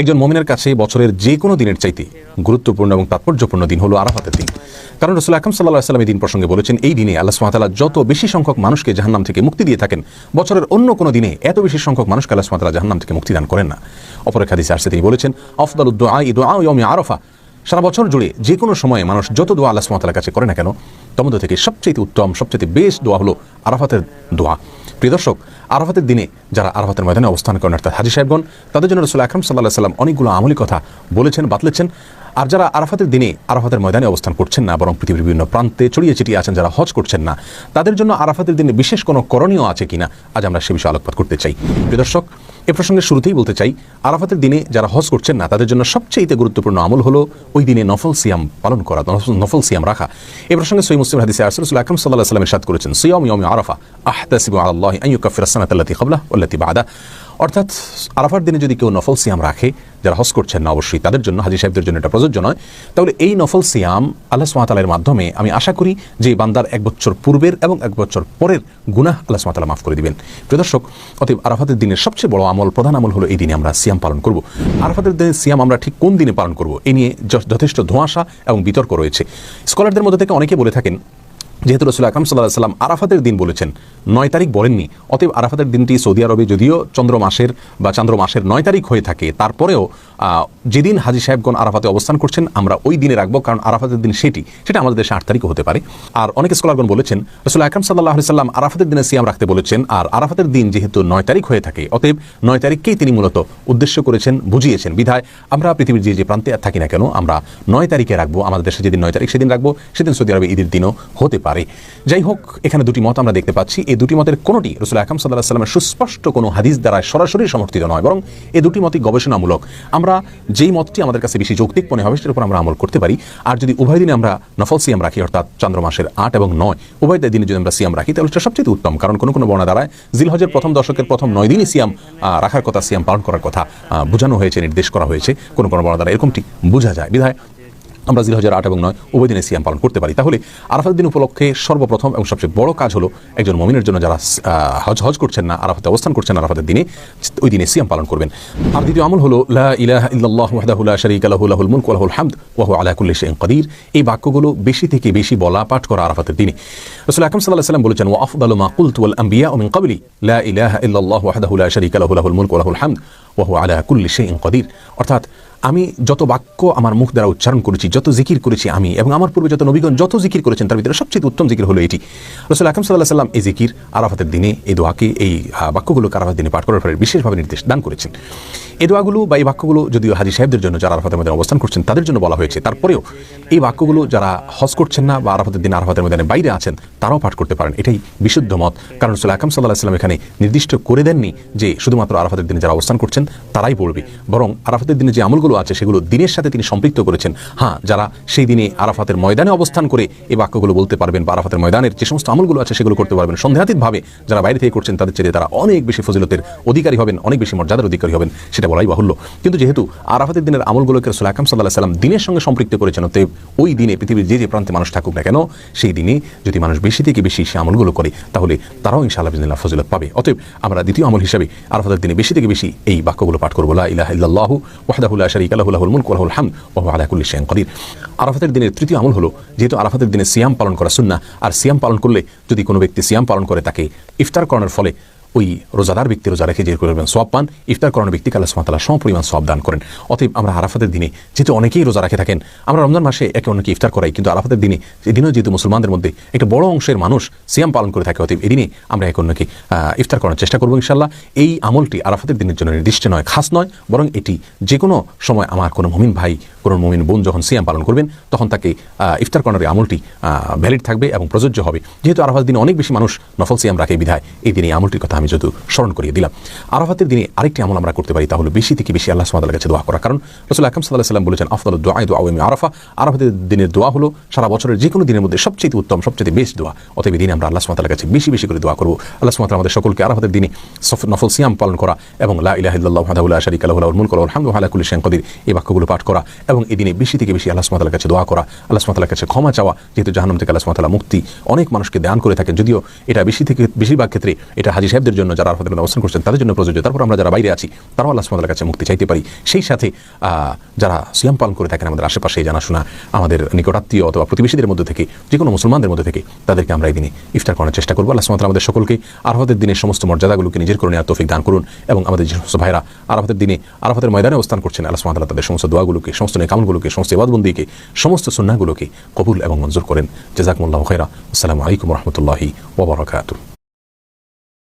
একজন মুমিনের কাছে বছরের যে কোনো দিনের চাইতে গুরুত্বপূর্ণ এবং তাৎপর্যপূর্ণ দিন হলো আরাফাতের দিন। কারণ রাসূল আকরাম সাল্লাল্লাহু আলাইহি ওয়াসাল্লাম এই দিন প্রসঙ্গে বলেছেন, এই দিনে আল্লাহ সুবহানাহু ওয়া তাআলা যত বেশি সংখ্যক মানুষকে জাহান্নাম থেকে মুক্তি দিয়ে থাকেন, বছরের অন্য কোনো দিনে এত বেশি সংখ্যক মানুষকে আল্লাহ সুবহানাহু ওয়া তাআলা জাহান্নাম থেকে মুক্তি দান করেন না। অপর এক হাদিসে আসছে, তিনি বলেছেন, আফদালুদ দুআ ইয়াউমি আরাফা। সারা বছর জুড়ে যে কোনো সময়ে মানুষ যত দোয়া আল্লাহ সুবহানাহু ওয়া তাআলার কাছে করে না কেন, তার মধ্যে থেকে সবচেয়ে উত্তম, সবচেয়ে বেস্ট দোয়া হলো আরাফাতের দোয়া। প্রিয় দর্শক, আরাফাতের দিনে যারা আরাফাতের ময়দানে অবস্থান করেন অর্থাৎ হাজী সাহেবগণ, তাদের জন্য রাসূল আকরাম সাল্লাল্লাহু আলাইহি ওয়াসাল্লাম অনেকগুলো আমলি কথা বলেছেন, বাতলেছেন। আর যারা আরাফাতের দিনে আরাফাতের ময়দানে অবস্থান করছেন না, বরং পৃথিবীর বিভিন্ন প্রান্তে ছড়িয়ে ছিটিয়ে আছেন, যারা হজ করছেন না, তাদের জন্য আরাফাতের দিনে বিশেষ কোনো করণীয় আছে কিনা আজ আমরা সে বিষয়ে আলোকপাত করতে চাই। প্রিয় দর্শক, এ প্রসঙ্গে শুরুতেই বলতে চাই, আরাফাতের দিনে যারা হজ করছেন না তাদের জন্য সবচেয়ে গুরুত্বপূর্ণ আমল হলো ওই দিনে নফল সিয়াম পালন করা, নফল সিয়াম রাখা। এ প্রসঙ্গে সহিহ মুসলিম হাদিসে আসছে, রাসূল আকরাম সাল্লাল্লাহু আলাইহি ওয়াসাল্লাম ইরশাদ করেছেন, সিয়াম ইয়াউমি আরাফা আহতাসিবু আলাল্লাহি আন ইউকাফিরা সানাতা আল্লাতী ক্বাবলাহু ওয়াল্লাতী বা'দাহু। অর্থাৎ আরাফার দিনে যদি কেউ নফল সিয়াম রাখে, যারা হজ করছেন না অবশ্যই তাদের জন্য, হাজী সাহেবদের জন্য এটা প্রযোজ্য নয়, তাহলে এই নফল সিয়াম আল্লাহ সুবহানাহু ওয়া তাআলার মাধ্যমে আমি আশা করি যে বান্দার এক বছর পূর্বের এবং এক বছর পরের গুনাহ আল্লাহ সুবহানাহু ওয়া তাআলা মাফ করে দিবেন। প্রিয় দর্শক, অতএব আরাফাতের দিনের সবচেয়ে বড় আমল, প্রধান আমল হলো এই দিনে আমরা সিয়াম পালন করব। আরাফাতের দিনে সিয়াম আমরা ঠিক কোন দিনে পালন করব, এ নিয়ে যথেষ্ট ধোঁয়াশা এবং বিতর্ক রয়েছে। স্কলারদের মধ্যে থেকে অনেকে বলে থাকেন, যেহেতু রাসূল আকরাম সাল্লাল্লাহু আলাইহি ওয়াসাল্লাম আরাফাতের দিন বলেছেন, 9 তারিখ বলেননি, অতএব আরাফাতের দিনটি সৌদি আরবে যদিও চন্দ্র মাসের 9 তারিখ হয়ে থাকে, তারপরেও যেদিন হাজী সাহেবগণ আরাফাতে অবস্থান করছেন আমরা ওই দিনে রাখবো, কারণ আরাফাতের দিন সেটা আমাদের দেশে 8 তারিখও হতে পারে। আর অনেক স্কলারগণ বলেছেন, রাসূল আকরাম সাল্লাল্লাহু আলাইহি ওয়াসাল্লাম আরাফাতের দিনে সিয়াম রাখতে বলেছেন, আর আরাফাতের দিন যেহেতু 9 তারিখ হয়ে থাকে, অতএব 9 তারিখকেই তিনি মূলত উদ্দেশ্য করেছেন, বুঝিয়েছেন। বিধায় আমরা পৃথিবীর যে প্রান্তে থাকি না কেন আমরা 9 তারিখে রাখবো, আমাদের দেশে যেদিন 9 তারিখ সেদিন রাখবো, সেদিন সৌদি আরবে ঈদের দিনও হতে পারে। যাই হোক, এখানে দুটি মত আমরা দেখতে পাচ্ছি। এই দুটি মতের কোনোটি রাসূল আকরাম সাল্লাল্লাহু আলাইহি ওয়াসাল্লামের সুস্পষ্ট কোনো হাদিস দ্বারা সরাসরি সমর্থিত নয়, বরং এই দুটি মতই গবেষণামূলক। আমরা যেই মতটি আমাদের কাছে বেশি যৌক্তিক মনে হবে সেটার উপর আমরা আমল করতে পারি। আর যদি উভয় দিনে আমরা নফল সিয়াম রাখি, অর্থাৎ চন্দ্র মাসের 8 এবং 9 উভয় দিনে যদি আমরা সিয়াম রাখি, তাহলে সেটা সবচেয়ে উত্তম। কারণ কোনো বর্ণনা দ্বারা জিলহজের প্রথম দশকের প্রথম 9 দিনই সিয়াম রাখার কথা, সিয়াম পালন করার কথা বোঝানো হয়েছে, নির্দেশ করা হয়েছে। কোনো বর্ণনা দ্বারা এরকমটি বোঝা যায়। বিধায় আমরা জিলহজের 8 এবং 9 উভয় দিনে সিয়াম পালন করতে পারি। তাহলে আরাফাতের দিন উপলক্ষে সর্বপ্রথম এবং সবচেয়ে বড় কাজ হলো একজন মুমিনের জন্য যারা হজ করছেন না, আরাফাতে অবস্থান করছেন না, আরাফাতের দিনে ওই দিনে সিয়াম পালন করবেন। আর দ্বিতীয় আমল হলো লা ইলাহা ইল্লাল্লাহু ওয়াহদাহু লা শারীকা লাহু লাহুল মুলকু ওয়া লাহুল হামদ ওয়া হুয়া আলা কুল্লি শাইইন কাদির। এই বাক্যগুলো বেশি থেকে বেশি বলা, পাঠ করা আরাফাতের দিনে। রাসূল আকরাম সাল্লাল্লাহু আলাইহি ওয়াসাল্লাম বলেছেন, ওয়া আফদালু মা কুলতু ওয়াল আনবিয়াউ মিন ক্বাবলি লা ইলাহা ইল্লাল্লাহু ওয়াহদাহু লা শারীকা লাহু লাহুল মুলকু ওয়া লাহুল হামদ ওয়া হুয়া আলা কুল্লি শাইইন কাদির। অর্থাৎ আমি যত বাক্য আমার মুখ দ্বারা উচ্চারণ করেছি, যত জিকির করেছি আমি এবং আমার পূর্বে যত নবীগণ যত জিকির করেছেন, তার ভিতরে সবচেয়ে উত্তম জিকির হলো এটি। রাসূল আকরাম সাল্লাল্লাহু আলাইহি ওয়াসাল্লাম এই জিকির আরাফাতের দিনে, এই দোয়াকে, এই বাক্যগুলোকে আরাফাতের দিনে পাঠ করার ফলে বিশেষভাবে নির্দেশ দান করেছেন। এই দোয়াগুলো বা এই বাক্যগুলো যদিও হাজী সাহেবদের জন্য, যারা আরাফাতের মধ্যে অবস্থান করছেন তাদের জন্য বলা হয়েছে, তারপরেও এই বাক্যগুলো যারা হজ করছেন না বা আরাফাতের দিনে আরাফাতের ময়দানে বাইরে আছেন তারাও পাঠ করতে পারেন। এটাই বিশুদ্ধ মত। কারণ রাসূল আকরাম সাল্লাল্লাহু আলাইহি ওয়াসাল্লাম এখানে নির্দিষ্ট করে দেননি যে শুধুমাত্র আরাফাতের দিনে যারা অবস্থান করছেন তারাই পড়বে, বরং আরাফাতের দিনে যে আমলগুলো আছে সেগুলো দিনের সাথে তিনি সম্পৃক্ত করেছেন। হ্যাঁ, যারা সেই দিনে আরাফাতের ময়দানে অবস্থান করে এই বাক্যগুলো বলতে পারবেন বা আরাফাতের ময়দানের যে সমস্ত আমলগুলো আছে সেগুলো করতে পারবেন, সন্দেহাতীতভাবে যারা বাইরে থেকে করছেন তাদের চেয়ে তারা অনেক বেশি ফজিলতের অধিকারী হবেন, অনেক বেশি মর্যাদার অধিকারী হবেন, সেটা বলাই বাহুল্য। কিন্তু যেহেতু আরাফাতের দিনের আমলগুলোকে রাসূল আকরাম সাল্লাল্লাহু আলাইহি ওয়াসাল্লাম দিনের সঙ্গে সম্পৃক্ত করেছেন, অতএব ওই দিনে পৃথিবীর যে প্রান্তে মানুষ থাকুক না কেন, সেই দিনে যদি মানুষ বেশি থেকে বেশি সে আমলগুলো করে তাহলে তারাও ইনশাআল্লাহ বিইজনিল্লাহ ফজিলত পাবে। অতএব আমরা দ্বিতীয় আমল হিসেবে আরাফাতের দিনে বেশি থেকে বেশি এই বাক্যগুলো পাঠ করব, লা ইলাহা ইল্লাল্লাহু ওয়াহদাহু লা শারীকা লাহু লাহুল মুলকু ওয়া লাহুল হামদ ওয়া হুয়া আলা কুল্লি শাইইন কাদির। আরাফাতের দিনের তৃতীয় আমল হলো, যেহেতু আরাফাতের দিনে সিয়াম পালন করা সুন্নাহ, আর সিয়াম পালন করলে যদি কোনো ব্যক্তি সিয়াম পালন করে তাকে ইফতার করানোর ফলে ওই রোজাদার ব্যক্তি রোজা রেখে যে করবেন সওয়াব পান, ইফতার করানো ব্যক্তিকে আল্লাহ সুবহানাহু ওয়া তাআলা সমপরিমাণ সওয়াব দান করেন। অতএব আমরা আরাফাতের দিনে, যেহেতু অনেকেই রোজা রাখে থাকেন, আমরা রমজান মাসে একে অন্যকে ইফতার করাই, কিন্তু আরাফাতের দিনে এদিনও যেহেতু মুসলমানদের মধ্যে একটা বড় অংশের মানুষ সিয়াম পালন করে থাকে, অতএব এদিনে আমরা একে অন্যকে ইফতার করার চেষ্টা করবো ইনশাআল্লাহ। এই আমলটি আরাফাতের দিনের জন্য নির্দিষ্ট নয়, খাস নয়, বরং এটি যে কোনো সময় আমার কোনো মুমিন ভাই, কোনো মুমিন বোন যখন সিয়াম পালন করবেন তখন তাকে ইফতার করানোর এই আমলটি ভ্যালিড থাকবে এবং প্রযোজ্য হবে। যেহেতু আরাফাতের দিনে অনেক বেশি মানুষ নফল সিয়াম রাখে, বিধায় এই দিনে এই আমলটির কথা আমি যদি স্মরণ করিয়ে দিলাম। আরাফাতের দিনে আরেকটি আমল আমরা করতে পারি, তা হলো বেশি থেকে বেশি আল্লাহ সুবহানাহু ওয়া তাআলার কাছে দোয়া করা। কারণ রাসূল আকরাম সাল্লাল্লাহু আলাইহি ওয়াসাল্লাম বলেছেন, আফদালুদ দুআ দুআউ ইয়াউমি আরাফা। আরাফাতের দিনের দোয়া হলো সারা বছরের যে কোনো দিনের মধ্যে সবচেয়ে উত্তম, সবচেয়ে বেস্ট দোয়া। অতএব এই দিনে আমরা আল্লাহ সুবহানাহু ওয়া তাআলার কাছে বেশি বেশি করে দোয়া করব। আল্লাহ সুবহানাহু ওয়া তাআলা আমাদের সকলকে আরাফাতের দিনে নফল সিয়াম পালন করা এবং লা ইলাহা ইল্লাল্লাহু ওয়াহদাহু লা শারীকা লাহু লাহুল মুলকু ওয়া লাহুল হামদু ওয়া হুয়া আলা কুল্লি শাইইন কাদির এই বাক্যগুলো পাঠ করা এবং এই দিনে বেশি থেকে বেশি আল্লাহ সুবহানাহু ওয়া তাআলার কাছে দোয়া করা, আল্লাহ সুবহানাহু ওয়া তাআলার কাছে ক্ষমা চাওয়া। যেহেতু জাহান্নাম থেকে আল্লাহ সুবহানাহু ওয়া তাআলা মুক্তি অনেক মানুষকে দান করে থাকেন, যদিও এটা বেশি থেকে বেশিরভাগ ক্ষেত্রে এটা হাজী সাহেব মুজাহিদদের জন্য, যারা আরাফাতের মধ্যে অবস্থান করছেন তাদের জন্য প্রযোজ্য। তারপর আমরা যারা বাইরে আছি তারাও আল্লাহ সুবহানাহু ওয়া তাআলার কাছে মুক্তি চাইতে পারি। সেই সাথে যারা সিয়াম পালন করে থাকেন আমাদের আশেপাশে জানাশোনা, আমাদের নিকটাত্মীয় অথবা প্রতিবেশীদের মধ্যে থেকে, যে কোনো মুসলমানদের মধ্যে থেকে তাদেরকে আমরা এই দিনে ইফতার করার চেষ্টা করবো। আল্লাহ সুবহানাহু ওয়া তাআলা আমাদের সকলকে আরাফাতের দিনের সমস্ত মর্যাদাগুলোকে নিজের করে নেওয়ার তৌফিক দান করুন, এবং আমাদের যে সমস্ত ভাইরা আরাফাতের দিনে আরাফাতের ময়দানে অবস্থান করছেন আল্লাহ সুবহানাহু ওয়া তাআলা তাদের সমস্ত দোয়াগুলোকে, সমস্ত নেক আমলগুলোকে, সমস্ত ইবাদতবন্দিকে, সমস্ত সুন্নাহগুলোকে কবুল এবং মঞ্জুর করেন। জাযাকুমুল্লাহু খাইরা। আসসালামু আলাইকুম ওয়া রাহমাতুল্লাহি ওয়া বারাকাতুহু।